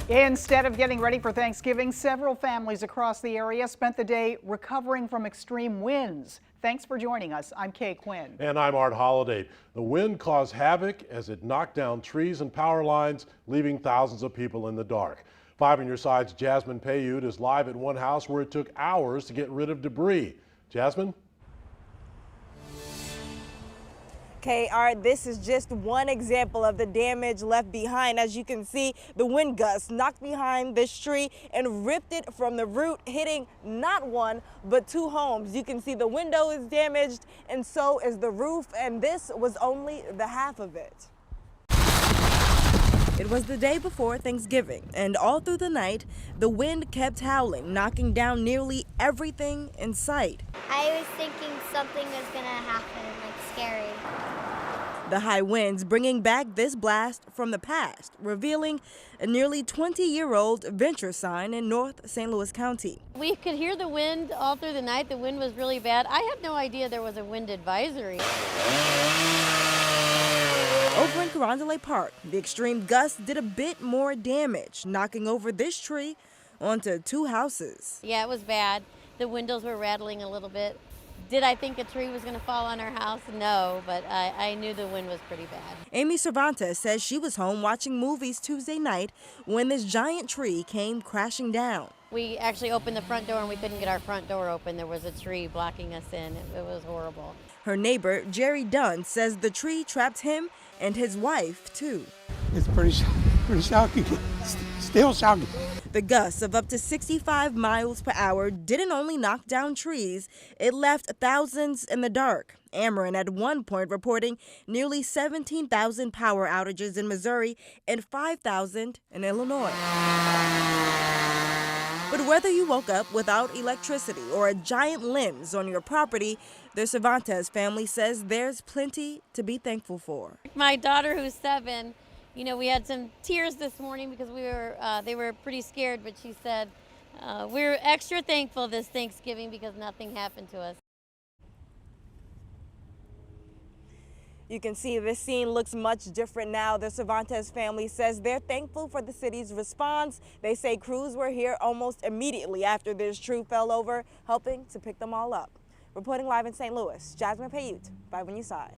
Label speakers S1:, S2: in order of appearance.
S1: Instead of getting ready for Thanksgiving, several families across the area spent the day recovering from extreme winds. Thanks for joining us. I'm Kay Quinn.
S2: And I'm Art Holliday. The wind caused havoc as it knocked down trees and power lines, leaving thousands of people in the dark. 5 on your side's Jasmine Payute is live at one house where it took hours to get rid of debris. Jasmine?
S3: Art, this is just one example of the damage left behind. As you can see, the wind gusts knocked behind this tree and ripped it from the root, hitting not one, but 2 homes. You can see the window is damaged and so is the roof, and this was only the half of it. It was the day before Thanksgiving, and all through the night, the wind kept howling, knocking down nearly everything in sight.
S4: I was thinking something was gonna happen, like scary.
S3: The high winds bringing back this blast from the past, revealing a nearly 20-year-old venture sign in North St. Louis County.
S5: We could hear the wind all through the night. The wind was really bad. I had no idea there was a wind advisory.
S3: Over in Carondelet Park, the extreme gusts did a bit more damage, knocking over this tree onto 2 houses.
S5: Yeah, it was bad. The windows were rattling a little bit. Did I think a tree was going to fall on our house? No, but I knew the wind was pretty bad.
S3: Amy Cervantes says she was home watching movies Tuesday night when this giant tree came crashing down.
S5: We actually opened the front door and we couldn't get our front door open. There was a tree blocking us in. It was horrible.
S3: Her neighbor, Jerry Dunn, says the tree trapped him and his wife, too.
S6: It's pretty shocking, still shocking.
S3: The gusts of up to 65 miles per hour didn't only knock down trees, it left thousands in the dark. Ameren at one point reporting nearly 17,000 power outages in Missouri and 5,000 in Illinois. But whether you woke up without electricity or a giant limbs on your property, the Cervantes family says there's plenty to be thankful for.
S5: My daughter, who's 7, you know, we had some tears this morning because they were pretty scared, but she said, we're extra thankful this Thanksgiving because nothing happened to us.
S3: You can see this scene looks much different now. The Cervantes family says they're thankful for the city's response. They say crews were here almost immediately after this tree fell over, helping to pick them all up. Reporting live in St. Louis, Jasmine Payute, 5 on your side.